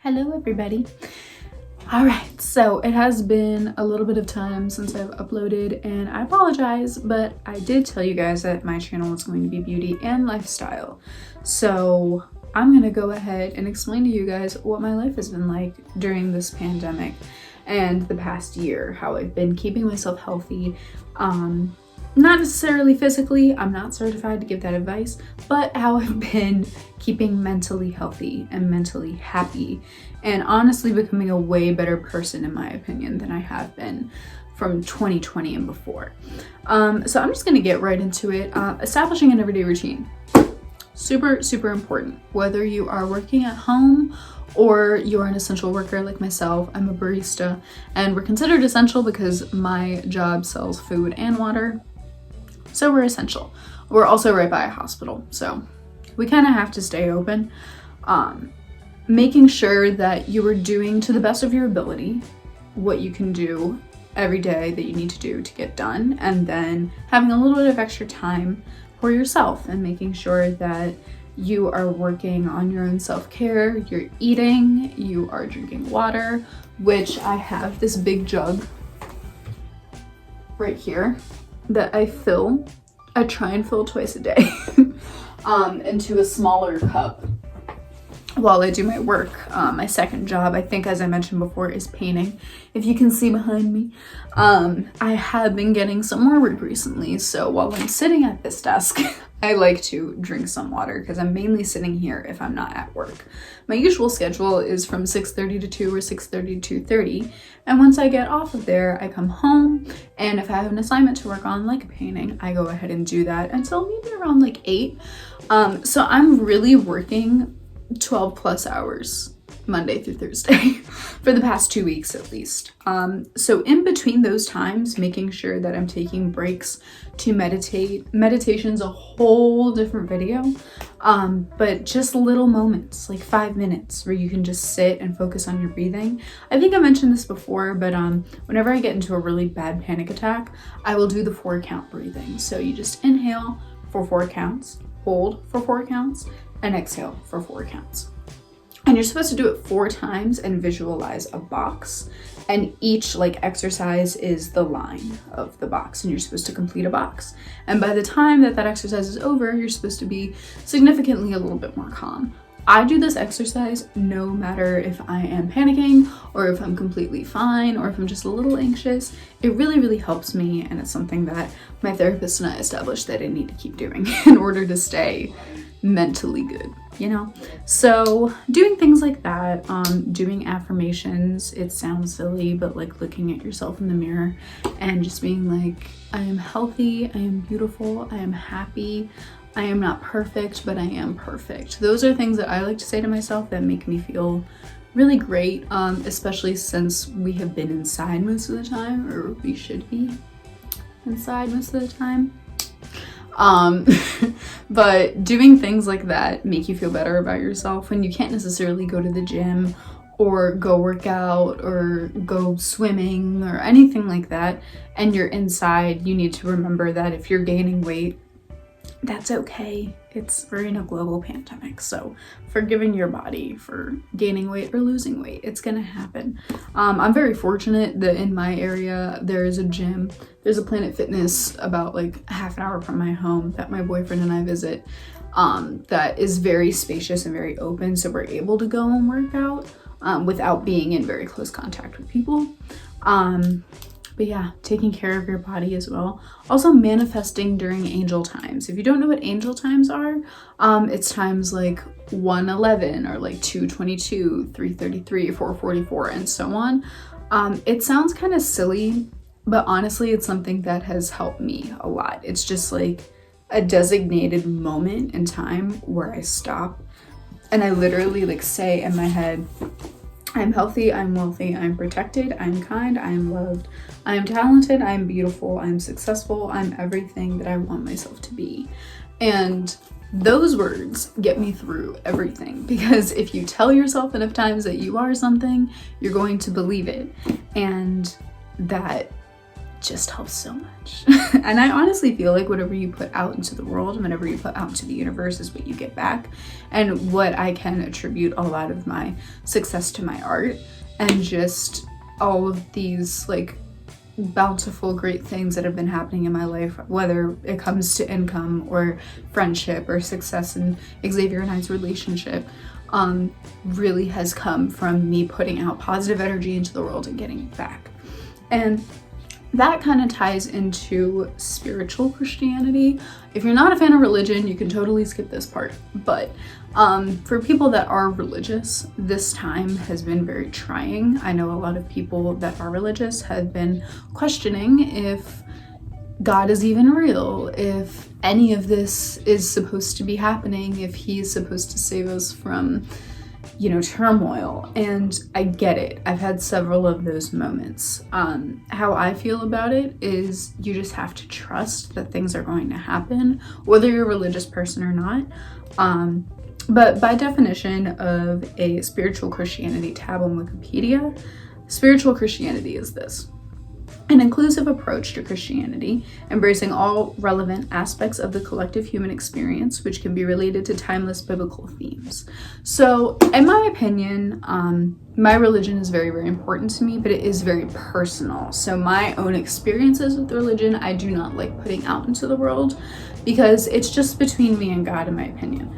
Hello everybody. Alright, so it has been a little bit of time since I've uploaded and I apologize, but I did tell you guys that my channel is going to be beauty and lifestyle. So I'm gonna go ahead and explain to you guys what my life has been like during this pandemic and the past year, how I've been keeping myself healthy. Not necessarily physically, I'm not certified to give that advice, but how I've been keeping mentally healthy and mentally happy and honestly becoming a way better person in my opinion than I have been from 2020 and before. So I'm just gonna get right into it. Establishing an everyday routine. Super, super important. Whether you are working at home or you're an essential worker like myself, I'm a barista, and we're considered essential because my job sells food and water. So we're essential. We're also right by a hospital, so we kind of have to stay open. Making sure that you are doing to the best of your ability what you can do every day that you need to do to get done, and then having a little bit of extra time for yourself and making sure that you are working on your own self-care, you're eating, you are drinking water, which I have this big jug right here that I try and fill twice a day into a smaller cup while I do my work. My second job, I think as I mentioned before, is painting. If you can see behind me, I have been getting some more work recently, so while I'm sitting at this desk, I like to drink some water because I'm mainly sitting here if I'm not at work. My usual schedule is from 6:30 to 2 or 6:30 to 2:30, and once I get off of there, I come home, and if I have an assignment to work on, like a painting, I go ahead and do that until maybe around like 8. So I'm really working 12 plus hours Monday through Thursday for the past 2 weeks at least. So in between those times, making sure that I'm taking breaks to meditate. Meditation's a whole different video, but just little moments, like 5 minutes where you can just sit and focus on your breathing. I think I mentioned this before, but whenever I get into a really bad panic attack, I will do the 4 count breathing. So you just inhale for 4 counts, hold for 4 counts, and exhale for 4 counts. And you're supposed to do it 4 times and visualize a box. And each exercise is the line of the box, and you're supposed to complete a box. And by the time that exercise is over, you're supposed to be significantly a little bit more calm. I do this exercise no matter if I am panicking or if I'm completely fine or if I'm just a little anxious. It really, really helps me, and it's something that my therapist and I established that I need to keep doing in order to stay mentally good, you know? So doing things like that, doing affirmations, it sounds silly, but looking at yourself in the mirror and just being like, I am healthy, I am beautiful, I am happy, I am not perfect, but I am perfect. Those are things that I like to say to myself that make me feel really great, especially since we have been inside most of the time, or we should be inside most of the time. But doing things like that make you feel better about yourself when you can't necessarily go to the gym or go work out or go swimming or anything like that, and you're inside. You need to remember that if you're gaining weight, that's okay. We're in a global pandemic, so forgiving your body for gaining weight or losing weight, it's gonna happen. I'm very fortunate that in my area there is a gym. There's a Planet Fitness about half an hour from my home that my boyfriend and I visit, that is very spacious and very open, so we're able to go and work out without being in very close contact with people. But yeah, taking care of your body as well. Also manifesting during angel times. If you don't know what angel times are, it's times like 1:11 or 2:22, 3:33, 4:44, and so on. It sounds kind of silly, but honestly, it's something that has helped me a lot. It's just a designated moment in time where I stop and I literally say in my head, I'm healthy, I'm wealthy, I'm protected, I'm kind, I'm loved, I'm talented, I'm beautiful, I'm successful, I'm everything that I want myself to be. And those words get me through everything, because if you tell yourself enough times that you are something, you're going to believe it. And that just helps so much. And I honestly feel like whatever you put out into the world, whenever you put out into the universe, is what you get back. And what I can attribute a lot of my success to my art, and just all of these like bountiful great things that have been happening in my life, whether it comes to income or friendship or success in Xavier and I's relationship, really has come from me putting out positive energy into the world and getting it back. And that kind of ties into spiritual Christianity. If you're not a fan of religion, you can totally skip this part. But for people that are religious, this time has been very trying. I know a lot of people that are religious have been questioning if God is even real, if any of this is supposed to be happening, if he is supposed to save us from, you know, turmoil. And I get it. I've had several of those moments. How I feel about it is you just have to trust that things are going to happen, whether you're a religious person or not. But by definition of a spiritual Christianity tab on Wikipedia, spiritual Christianity is this: an inclusive approach to Christianity, embracing all relevant aspects of the collective human experience, which can be related to timeless biblical themes. So, in my opinion, my religion is very, very important to me, but it is very personal. So my own experiences with religion, I do not like putting out into the world, because it's just between me and God, in my opinion.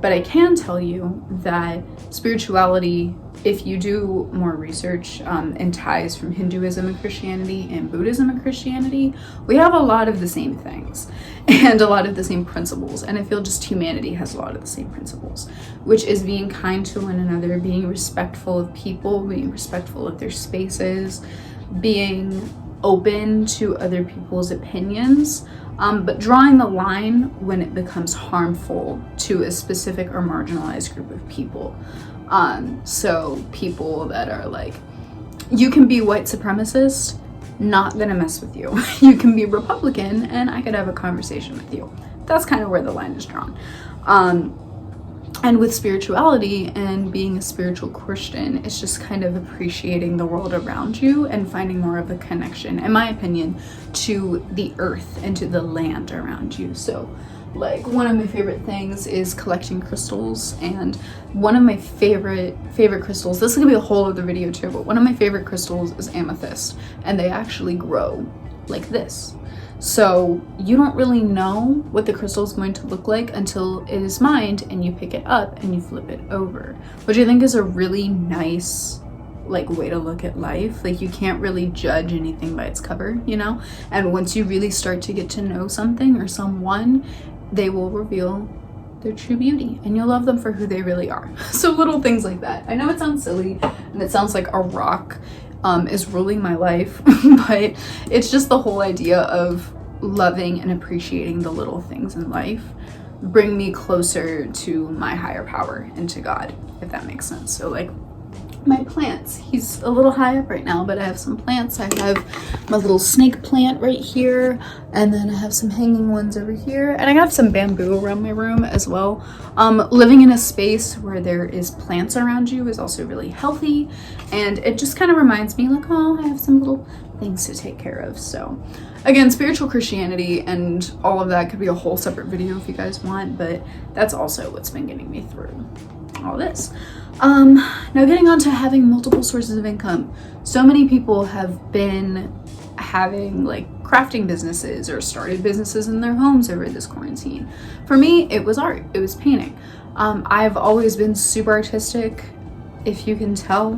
But I can tell you that spirituality, if you do more research and ties from Hinduism and Christianity and Buddhism and Christianity, we have a lot of the same things and a lot of the same principles. And I feel just humanity has a lot of the same principles, which is being kind to one another, being respectful of people, being respectful of their spaces, being open to other people's opinions, but drawing the line when it becomes harmful to a specific or marginalized group of people. So people that are like, you can be white supremacist, not gonna mess with you. You can be Republican and I could have a conversation with you. That's kind of where the line is drawn. And with spirituality and being a spiritual Christian, it's just kind of appreciating the world around you and finding more of a connection, in my opinion, to the earth and to the land around you. So like one of my favorite things is collecting crystals, and one of my favorite crystals, this is gonna be a whole other video too, but one of my favorite crystals is amethyst, and they actually grow like this. So you don't really know what the crystal is going to look like until it is mined and you pick it up and you flip it over, which I think is a really nice like way to look at life. Like you can't really judge anything by its cover, you know? And once you really start to get to know something or someone, they will reveal their true beauty and you'll love them for who they really are. So little things like that. I know it sounds silly and it sounds like a rock is ruling my life, but it's just the whole idea of loving and appreciating the little things in life bring me closer to my higher power and to God, if that makes sense. So like my plants, he's a little high up right now, but I have some plants. I have my little snake plant right here, and then I have some hanging ones over here, and I have some bamboo around my room as well. Living in a space where there is plants around you is also really healthy, and it just kind of reminds me like, oh, I have some little things to take care of. So again, spiritual Christianity and all of that could be a whole separate video if you guys want, but that's also what's been getting me through all this. Now getting on to having multiple sources of income. So many people have been having like crafting businesses or started businesses in their homes over this quarantine. For me, it was art, it was painting. I've always been super artistic, if you can tell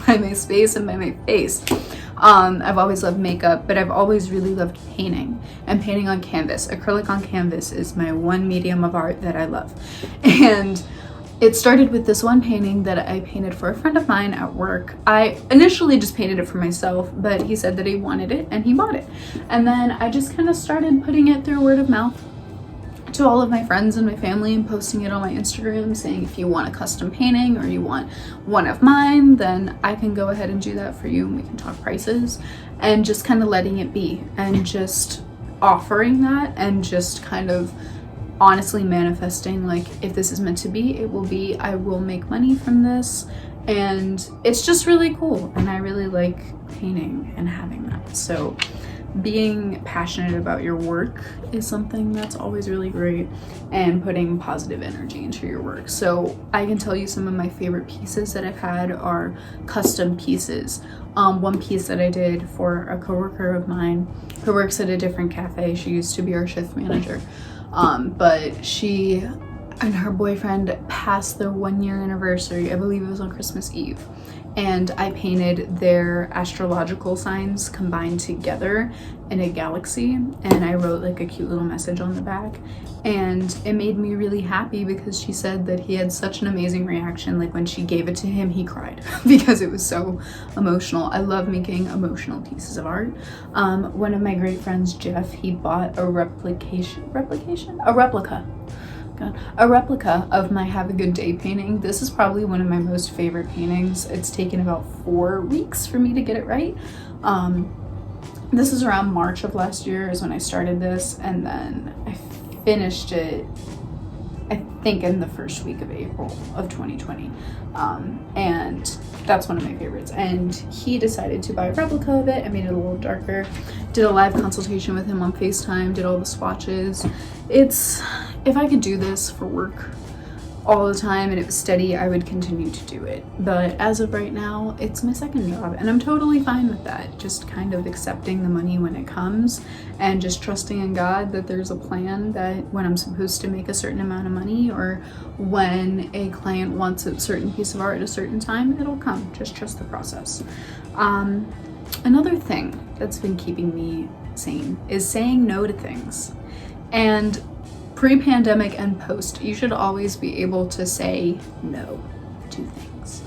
by my space and by my face. I've always loved makeup, but I've always really loved painting and painting on canvas. Acrylic on canvas is my one medium of art that I love. And it started with this one painting that I painted for a friend of mine at work. I initially just painted it for myself, but he said that he wanted it and he bought it. And then I just kind of started putting it through word of mouth to all of my friends and my family and posting it on my Instagram saying, if you want a custom painting or you want one of mine, then I can go ahead and do that for you and we can talk prices, and just kind of letting it be and just offering that and just kind of honestly manifesting, like, if this is meant to be, it will be. I will make money from this. And it's just really cool. And I really like painting and having that. So being passionate about your work is something that's always really great, and putting positive energy into your work. So I can tell you some of my favorite pieces that I've had are custom pieces. One piece that I did for a coworker of mine who works at a different cafe. She used to be our shift manager, but she and her boyfriend passed their 1-year anniversary. I believe it was on Christmas Eve. And I painted their astrological signs combined together in a galaxy, and I wrote like a cute little message on the back, and it made me really happy because she said that he had such an amazing reaction. Like when she gave it to him, he cried because it was so emotional. I love making emotional pieces of art. One of my great friends, Jeff, he bought a replica of my Have a Good Day painting. This is probably one of my most favorite paintings. It's taken about 4 weeks for me to get it right. This is around March of last year is when I started this, and then I finished it, I think, in the first week of April of 2020. And that's one of my favorites. And he decided to buy a replica of it. I made it a little darker, did a live consultation with him on FaceTime, did all the swatches. If I could do this for work all the time and it was steady, I would continue to do it. But as of right now, it's my second job, and I'm totally fine with that. Just kind of accepting the money when it comes, and just trusting in God that there's a plan, that when I'm supposed to make a certain amount of money, or when a client wants a certain piece of art at a certain time, it'll come. Just trust the process. Another thing that's been keeping me sane is saying no to things. And pre-pandemic and post, you should always be able to say no to things.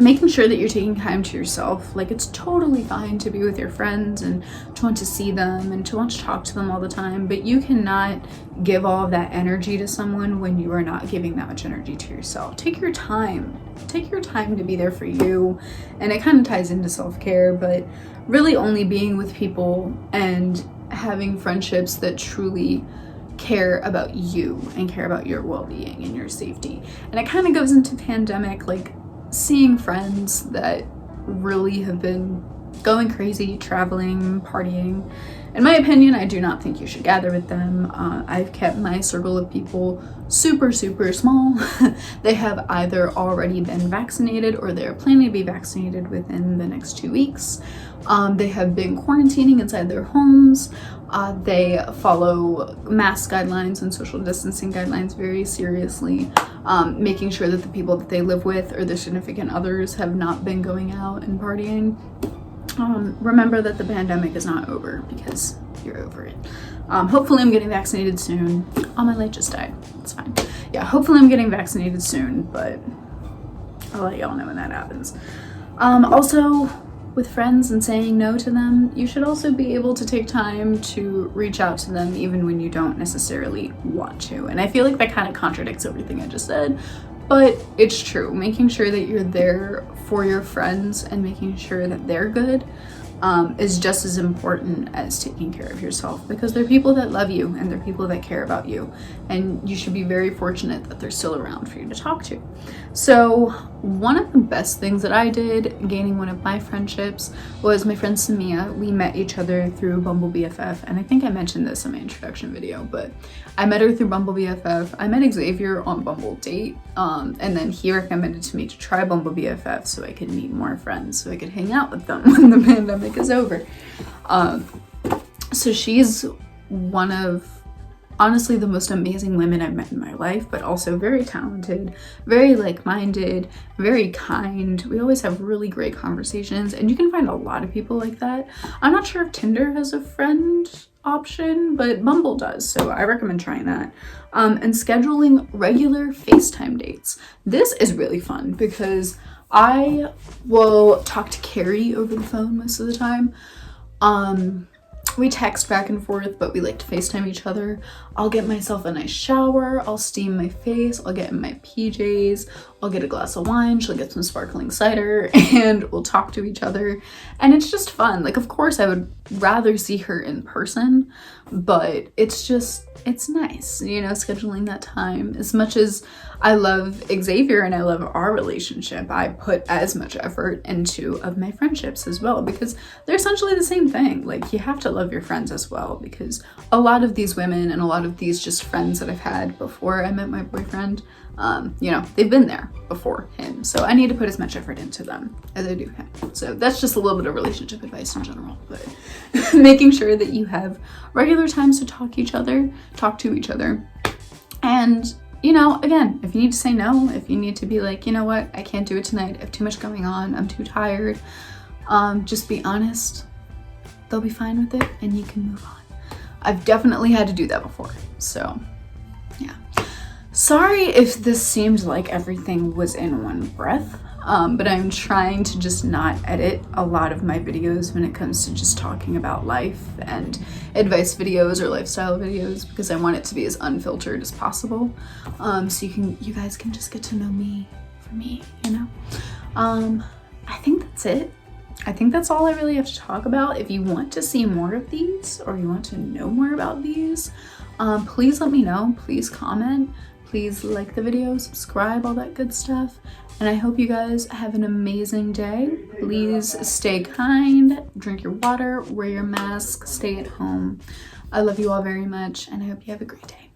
Making sure that you're taking time to yourself. Like, it's totally fine to be with your friends and to want to see them and to want to talk to them all the time, but you cannot give all of that energy to someone when you are not giving that much energy to yourself. Take your time to be there for you. And it kind of ties into self-care, but really only being with people and having friendships that truly care about you and care about your well-being and your safety. And it kind of goes into pandemic, like seeing friends that really have been going crazy, traveling, partying. In my opinion, I do not think you should gather with them. I've kept my circle of people super, super small. They have either already been vaccinated or they're planning to be vaccinated within the next 2 weeks. They have been quarantining inside their homes. They follow mask guidelines and social distancing guidelines very seriously, making sure that the people that they live with or their significant others have not been going out and partying. Remember that the pandemic is not over, because you're over it. Hopefully I'm getting vaccinated soon. Oh, my light just died. It's fine. Yeah, hopefully I'm getting vaccinated soon, but I'll let y'all know when that happens. Also, with friends and saying no to them, you should also be able to take time to reach out to them even when you don't necessarily want to. And I feel like that kind of contradicts everything I just said, but it's true. Making sure that you're there for your friends and making sure that they're good is just as important as taking care of yourself, because they're people that love you and they're people that care about you, and you should be very fortunate that they're still around for you to talk to. So one of the best things that I did gaining one of my friendships was my friend Samia. We met each other through Bumble BFF, and I think I mentioned this in my introduction video, but I met her through Bumble BFF. I met Xavier on Bumble Date, and then he recommended to me to try Bumble BFF so I could meet more friends, so I could hang out with them when the pandemic is over. So she's one of, honestly, the most amazing women I've met in my life, but also very talented, very like-minded, very kind. We always have really great conversations, and you can find a lot of people like that. I'm not sure if Tinder has a friend option, but Bumble does, so I recommend trying that. And scheduling regular FaceTime dates. This is really fun because I will talk to Carrie over the phone most of the time. We text back and forth, but we like to FaceTime each other. I'll get myself a nice shower, I'll steam my face, I'll get in my PJs, I'll get a glass of wine, she'll get some sparkling cider, and we'll talk to each other. And it's just fun. Like, of course I would rather see her in person, but it's just it's nice, you know, scheduling that time. As much as I love Xavier and I love our relationship, I put as much effort into of my friendships as well, because they're essentially the same thing. Like, you have to love your friends as well, because a lot of these women and a lot of these just friends that I've had before I met my boyfriend, you know, they've been there before him. So I need to put as much effort into them as I do him. So that's just a little bit of relationship advice in general, but making sure that you have regular times to talk to each other. And, you know, again, if you need to say no, if you need to be like, you know what, I can't do it tonight, I have too much going on, I'm too tired, just be honest. They'll be fine with it and you can move on. I've definitely had to do that before. So yeah. Sorry if this seemed like everything was in one breath, but I'm trying to just not edit a lot of my videos when it comes to just talking about life and advice videos or lifestyle videos, because I want it to be as unfiltered as possible, so you guys can just get to know me for me, you know. I think that's it. I think that's all I really have to talk about. If you want to see more of these or you want to know more about these, please let me know. Please comment. Please like the video, subscribe, all that good stuff. And I hope you guys have an amazing day. Please stay kind, drink your water, wear your mask, stay at home. I love you all very much, and I hope you have a great day.